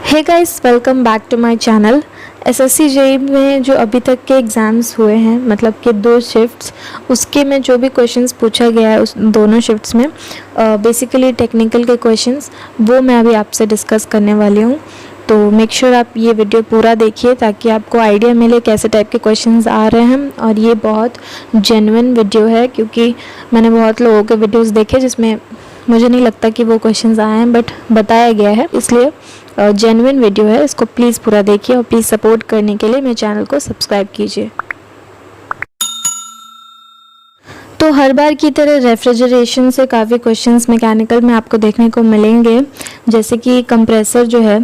Hey guys, welcome back to my channel. SSC JEE में जो अभी तक के एग्ज़ाम्स हुए हैं, मतलब कि 2 शिफ्ट्स, उसके में जो भी क्वेश्चंस पूछा गया है उस दोनों शिफ्ट्स में बेसिकली टेक्निकल के क्वेश्चंस वो मैं अभी आपसे डिस्कस करने वाली हूँ। तो मेक श्योर आप ये वीडियो पूरा देखिए ताकि आपको आइडिया मिले कैसे टाइप के क्वेश्चंस आ रहे हैं। और ये बहुत जेन्युइन वीडियो है क्योंकि मैंने बहुत लोगों के वीडियोज़ देखे जिसमें मुझे नहीं लगता कि वो क्वेश्चंस आए हैं, बट बताया गया है, इसलिए जेन्युइन वीडियो है। इसको प्लीज़ पूरा देखिए और प्लीज़ सपोर्ट करने के लिए मेरे चैनल को सब्सक्राइब कीजिए। तो हर बार की तरह रेफ्रिजरेशन से काफ़ी क्वेश्चंस मैकेनिकल में आपको देखने को मिलेंगे, जैसे कि कंप्रेसर जो है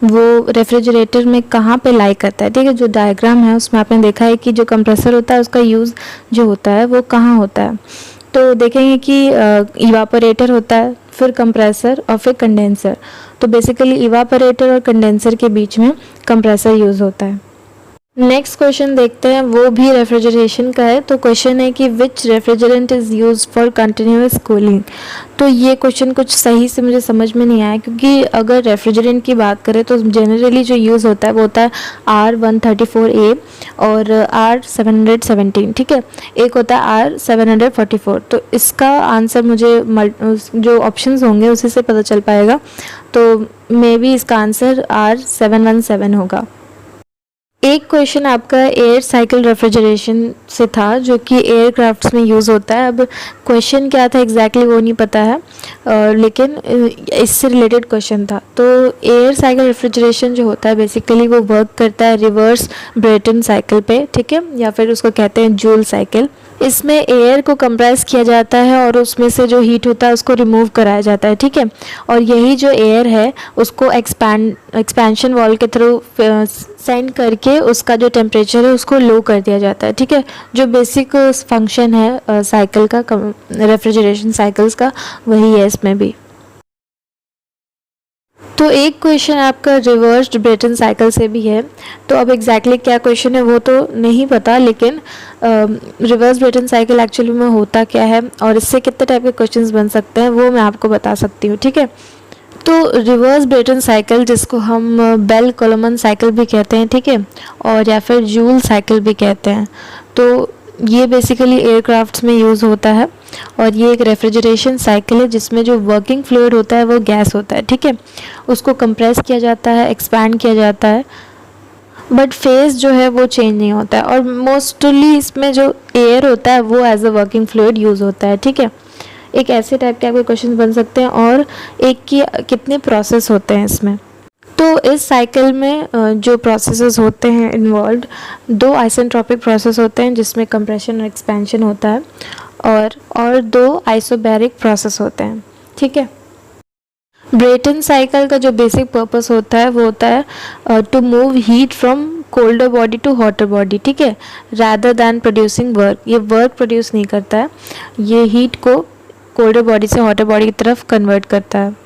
वो रेफ्रिजरेटर में कहाँ पे लाई करता है। ठीक है, जो डायग्राम है उसमें आपने देखा है कि जो कंप्रेसर होता है उसका यूज़ जो होता है वो कहाँ होता है। तो देखेंगे कि इवापोरेटर होता है, फिर कंप्रेसर और फिर कंडेंसर। तो बेसिकली इवापोरेटर और कंडेंसर के बीच में कंप्रेसर यूज़ होता है। नेक्स्ट क्वेश्चन देखते हैं, वो भी रेफ्रिजरेशन का है। तो क्वेश्चन है कि which refrigerant is used for continuous cooling. तो ये क्वेश्चन कुछ सही से मुझे समझ में नहीं आया, क्योंकि अगर रेफ्रिजरेंट की बात करें तो जनरली जो यूज़ होता है वो होता है R134A और R717। ठीक है, एक होता है R744। तो इसका आंसर मुझे जो ऑप्शंस होंगे उसी से पता चल पाएगा। तो मे बी इसका आंसर R717 होगा। एक क्वेश्चन आपका एयर साइकिल रेफ्रिजरेशन से था, जो कि एयरक्राफ्ट्स में यूज़ होता है। अब क्वेश्चन क्या था एग्जैक्टली वो नहीं पता है, लेकिन इससे रिलेटेड क्वेश्चन था। तो एयर साइकिल रेफ्रिजरेशन जो होता है बेसिकली वो वर्क करता है रिवर्स ब्रेटन साइकिल पे। ठीक है, या फिर उसको कहते हैं जूल साइकिल। इसमें एयर को कंप्रेस किया जाता है और उसमें से जो हीट होता है उसको रिमूव कराया जाता है। ठीक है, और यही जो एयर है उसको एक्सपेंशन वॉल्व के थ्रू सेंड करके उसका जो टेम्परेचर है उसको लो कर दिया जाता है। ठीक है, जो बेसिक फंक्शन है साइकिल का, रेफ्रिजरेशन साइकिल्स का, वही है इसमें भी। तो एक क्वेश्चन आपका रिवर्स्ड ब्रेटन साइकिल से भी है। तो अब एग्जैक्टली क्या क्वेश्चन है वो तो नहीं पता, लेकिन रिवर्स ब्रेटन साइकिल एक्चुअली में होता क्या है और इससे कितने टाइप के क्वेश्चंस बन सकते हैं वो मैं आपको बता सकती हूँ। ठीक है, तो रिवर्स ब्रेटन साइकिल, जिसको हम बेल कोलमन साइकिल भी कहते हैं, ठीक है, और या फिर जूल साइकिल भी कहते हैं, तो ये बेसिकली एयरक्राफ्ट्स में यूज़ होता है। और ये एक रेफ्रिजरेशन साइकिल है जिसमें जो वर्किंग फ्लूइड होता है वो गैस होता है। ठीक है, उसको कंप्रेस किया जाता है, एक्सपैंड किया जाता है, बट फेज जो है वो चेंज नहीं होता है। और मोस्टली इसमें जो एयर होता है वो as a working fluid use होता है। ठीक है, एक ऐसे टाइप के आपके क्वेश्चन बन सकते हैं। और एक की कितने प्रोसेस होते हैं इसमें। तो इस साइकिल में जो प्रोसेसेस होते हैं इन्वॉल्व, 2 आइसेंट्रोपिक प्रोसेस होते हैं जिसमें कंप्रेशन और एक्सपेंशन होता है, और 2 आइसोबैरिक प्रोसेस होते हैं। ठीक है, ब्रेटन साइकिल का जो बेसिक पर्पस होता है वो होता है to move heat from colder body to hotter body. ठीक है, रैदर दैन प्रोड्यूसिंग वर्क। ये वर्क प्रोड्यूस नहीं करता है, ये हीट को कोल्डर बॉडी से हॉटर बॉडी की तरफ कन्वर्ट करता है।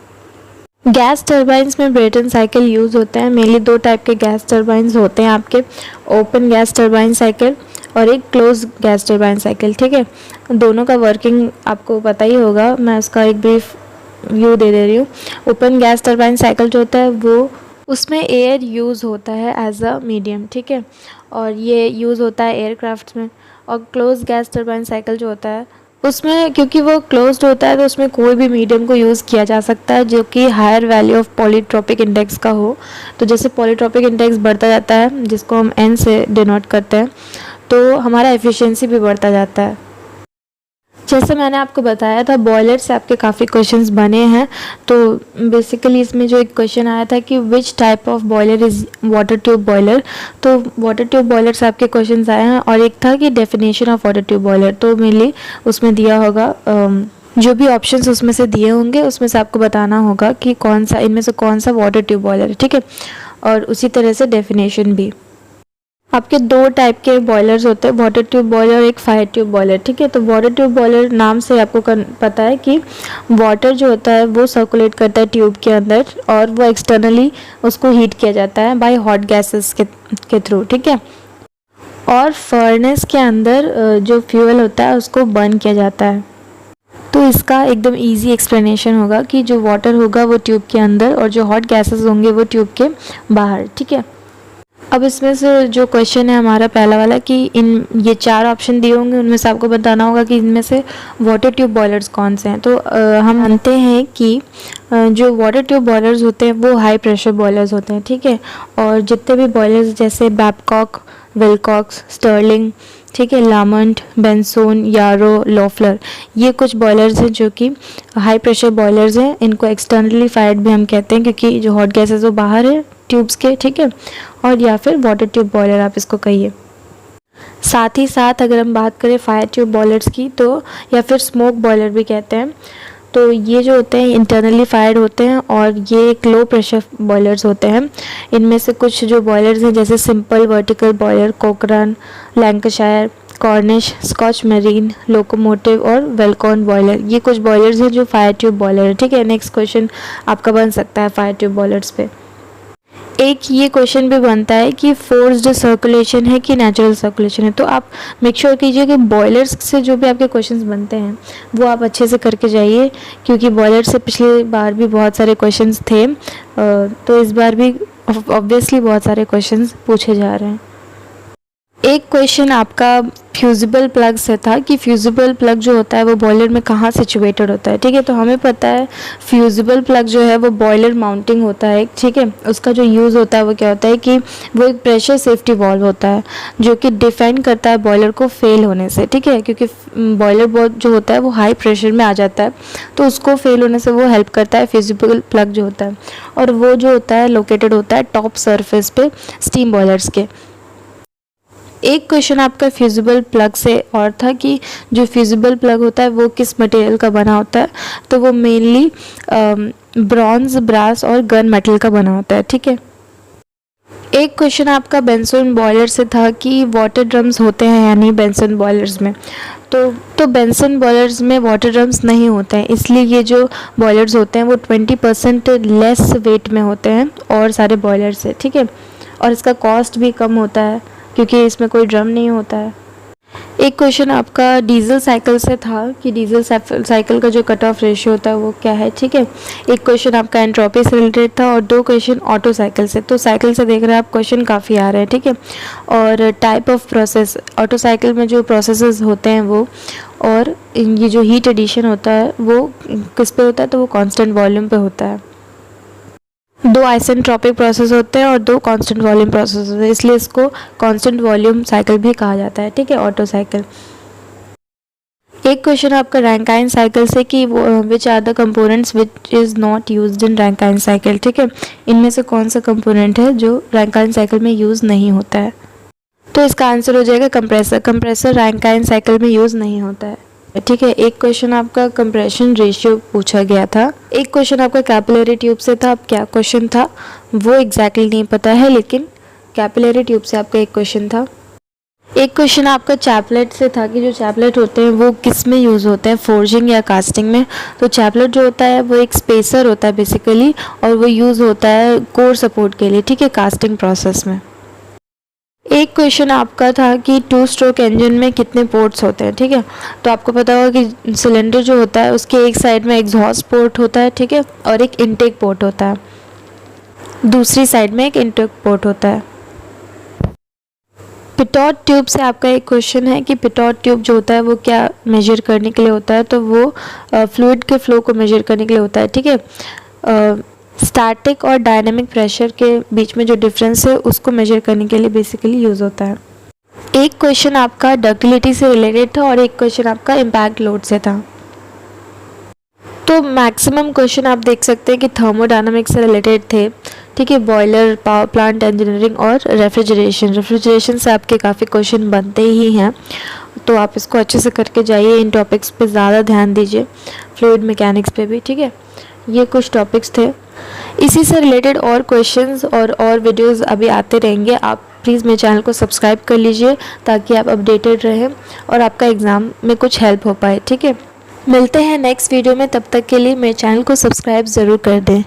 गैस टर्बाइंस में ब्रेटन साइकिल यूज़ होता है। मेनली 2 टाइप के गैस टर्बाइंस होते हैं आपके, ओपन गैस टर्बाइन साइकिल और एक क्लोज गैस टर्बाइन साइकिल। ठीक है, दोनों का वर्किंग आपको पता ही होगा, मैं उसका एक ब्रीफ व्यू दे रही हूँ। ओपन गैस टर्बाइन साइकिल जो होता है वो उसमें एयर यूज़ होता है एज अ मीडियम। ठीक है, और ये यूज़ होता है एयरक्राफ्ट में। और क्लोज गैस टर्बाइन साइकिल जो होता है उसमें, क्योंकि वो क्लोज्ड होता है, तो उसमें कोई भी मीडियम को यूज़ किया जा सकता है जो कि higher value of polytropic index का हो। तो जैसे पॉलीट्रोपिक इंडेक्स बढ़ता जाता है, जिसको हम N से डिनोट करते हैं, तो हमारा एफिशिएंसी भी बढ़ता जाता है। जैसे मैंने आपको बताया था, बॉयलर से आपके काफ़ी क्वेश्चंस बने हैं। तो बेसिकली इसमें जो एक क्वेश्चन आया था कि which type of boiler is water tube boiler. तो वाटर ट्यूब बॉयलर से आपके क्वेश्चंस आए हैं। और एक था कि definition of water tube boiler, तो मेनली उसमें दिया होगा, जो भी ऑप्शंस उसमें से दिए होंगे उसमें से आपको बताना होगा कि कौन सा इनमें से कौन सा वाटर ट्यूब बॉयलर है। ठीक है, और उसी तरह से डेफिनेशन भी। आपके 2 टाइप के बॉयलर्स होते हैं, वाटर ट्यूब बॉयलर और एक फायर ट्यूब बॉयलर। ठीक है, तो वाटर ट्यूब बॉयलर नाम से आपको पता है कि वाटर जो होता है वो सर्कुलेट करता है ट्यूब के अंदर और वो एक्सटर्नली उसको हीट किया जाता है बाय हॉट गैसेस के थ्रू। ठीक है, और फर्नेस के अंदर जो फ्यूल होता है उसको बर्न किया जाता है। तो इसका एकदम इजी एक्सप्लेनेशन होगा कि जो वाटर होगा वो ट्यूब के अंदर और जो हॉट गैसेस होंगे वो ट्यूब के बाहर, ठीक है। अब इसमें से जो क्वेश्चन है हमारा पहला वाला कि इन ये 4 ऑप्शन दिए होंगे, उनमें से आपको बताना होगा कि इनमें से वाटर ट्यूब बॉयलर्स कौन से हैं। तो हम मानते हैं कि जो वाटर ट्यूब बॉयलर्स होते हैं वो हाई प्रेशर बॉयलर्स होते हैं, ठीक है। और जितने भी बॉयलर्स जैसे बैबकॉक, विलकॉक्स, स्टर्लिंग, ठीक है, लामंट, बेंसोन, यारो, लॉफलर, ये कुछ बॉयलर्स हैं जो कि हाई प्रेशर बॉयलर्स हैं। इनको एक्सटर्नली फायर्ड भी हम कहते हैं क्योंकि जो हॉट गैसेस वो बाहर है ट्यूब्स के, ठीक है। और या फिर वाटर ट्यूब बॉयलर आप इसको कहिए। साथ ही साथ अगर हम बात करें फायर ट्यूब बॉयलर्स की, तो या फिर स्मोक बॉयलर भी कहते हैं, तो ये जो होते हैं इंटरनली फायर्ड होते हैं और ये एक लो प्रेशर बॉयलर्स होते हैं। इनमें से कुछ जो बॉयलर्स हैं जैसे simple vertical boiler, Cochran, Lancashire, Cornish, Scotch marine, locomotive और वेलकॉन बॉयलर, ये कुछ बॉयलर्स हैं जो फायर ट्यूब बॉयलर है, ठीक है। नेक्स्ट क्वेश्चन आपका बन सकता है फायर ट्यूब बॉयलर्स पे। एक ये क्वेश्चन भी बनता है कि फोर्स्ड सर्कुलेशन है कि नेचुरल सर्कुलेशन है। तो आप मेक श्योर कीजिए कि बॉयलर्स से जो भी आपके क्वेश्चंस बनते हैं वो आप अच्छे से करके जाइए, क्योंकि बॉयलर से पिछले बार भी बहुत सारे क्वेश्चंस थे, तो इस बार भी ऑब्वियसली बहुत सारे क्वेश्चंस पूछे जा रहे हैं। एक क्वेश्चन आपका फ्यूजिबल प्लग से था कि फ्यूजिबल प्लग जो होता है वो बॉयलर में कहाँ सिचुएटेड होता है, ठीक है। तो हमें पता है फ्यूजिबल प्लग जो है वो बॉयलर माउंटिंग होता है, ठीक है। उसका जो यूज़ होता है वो क्या होता है कि वो एक प्रेशर सेफ्टी वाल्व होता है जो कि डिफेंड करता है बॉयलर को फेल होने से, ठीक है। क्योंकि बॉयलर जो होता है वो हाई प्रेशर में आ जाता है, तो उसको फेल होने से वो हेल्प करता है फ्यूजिबल प्लग जो होता है। और वो जो होता है लोकेटेड होता है टॉप सरफेस पे स्टीम बॉयलर्स के। एक क्वेश्चन आपका फ्यूजिबल प्लग से और था कि जो फ्यूजिबल प्लग होता है वो किस मटेरियल का बना होता है, तो वो मेनली ब्रॉन्ज, ब्रास और गन मेटल का बना होता है, ठीक है। एक क्वेश्चन आपका बेंसोन बॉयलर से था कि वाटर ड्रम्स होते हैं या नहीं बेंसोन बॉयलर्स में। तो बेंसन बॉयलर्स में वाटर ड्रम्स नहीं होते हैं, इसलिए ये जो बॉयलर्स होते हैं वो 20% लेस वेट में होते हैं और सारे बॉयलर से, ठीक है। और इसका कॉस्ट भी कम होता है क्योंकि इसमें कोई ड्रम नहीं होता है। एक क्वेश्चन आपका डीजल साइकिल से था कि डीजल साइकिल का जो कट ऑफ रेशियो होता है वो क्या है, ठीक है। एक क्वेश्चन आपका एंट्रोपी से रिलेटेड था और 2 क्वेश्चन ऑटो साइकिल से। तो साइकिल से देख रहे हैं आप क्वेश्चन काफ़ी आ रहे हैं, ठीक है। और type of process, auto cycle में जो प्रोसेसेस होते हैं वो, और ये जो हीट एडिशन होता है वो किस पे होता है, तो वो कांस्टेंट वॉल्यूम पे होता है। 2 आइसेंट्रोपिक प्रोसेस होते हैं और 2 कांस्टेंट वॉल्यूम प्रोसेस होते हैं, इसलिए इसको कांस्टेंट वॉल्यूम साइकिल भी कहा जाता है, ठीक है, ऑटो साइकिल। एक क्वेश्चन आपका रैंकाइन साइकिल से कि which are the components which is not used in Rankine cycle, ठीक है। इनमें से कौन सा कंपोनेंट है जो रैंकाइन साइकिल में यूज़ नहीं होता है, तो इसका आंसर हो जाएगा कंप्रेसर। कंप्रेसर रैंकाइन साइकिल में यूज़ नहीं होता है, ठीक है। एक क्वेश्चन आपका कंप्रेशन रेशियो पूछा गया था। एक क्वेश्चन आपका कैपिलरी ट्यूब से था। अब क्या क्वेश्चन था वो एग्जैक्टली नहीं पता है, लेकिन कैपिलरी ट्यूब से आपका एक क्वेश्चन था। एक क्वेश्चन आपका चैपलेट से था कि जो चैपलेट होते हैं वो किस में यूज़ होते हैं, फोर्जिंग या कास्टिंग में। तो चैपलेट जो होता है वो एक स्पेसर होता है बेसिकली, और वो यूज़ होता है कोर सपोर्ट के लिए, ठीक है, कास्टिंग प्रोसेस में। एक क्वेश्चन आपका था कि 2 स्ट्रोक इंजन में कितने पोर्ट्स होते हैं, ठीक है। तो आपको पता होगा कि सिलेंडर जो होता है उसके एक साइड में एग्जॉस्ट पोर्ट होता है, ठीक है, और एक इनटेक पोर्ट होता है, दूसरी साइड में एक इनटेक पोर्ट होता है। पिटॉट ट्यूब से आपका एक क्वेश्चन है कि पिटॉट ट्यूब जो होता है वो क्या मेजर करने के लिए होता है, तो वो फ्लूइड के फ्लो को मेजर करने के लिए होता है, ठीक है। स्टैटिक और डायनामिक प्रेशर के बीच में जो डिफरेंस है उसको मेजर करने के लिए बेसिकली यूज़ होता है। एक क्वेश्चन आपका डक्टिलिटी से रिलेटेड था और एक क्वेश्चन आपका इम्पैक्ट लोड से था। तो मैक्सिमम क्वेश्चन आप देख सकते हैं कि थर्मोडायनामिक्स से रिलेटेड थे, ठीक है। बॉयलर, पावर प्लांट इंजीनियरिंग और रेफ्रिजरेशन से आपके काफ़ी क्वेश्चन बनते ही हैं, तो आप इसको अच्छे से करके जाइए। इन टॉपिक्स पे ज़्यादा ध्यान दीजिए, फ्लूइड मैकेनिक्स पे भी, ठीक है। ये कुछ टॉपिक्स थे। इसी से रिलेटेड और क्वेश्चंस और वीडियोस अभी आते रहेंगे। आप प्लीज़ मेरे चैनल को सब्सक्राइब कर लीजिए ताकि आप अपडेटेड रहें और आपका एग्ज़ाम में कुछ हेल्प हो पाए, ठीक है। मिलते हैं नेक्स्ट वीडियो में, तब तक के लिए मेरे चैनल को सब्सक्राइब ज़रूर कर दें।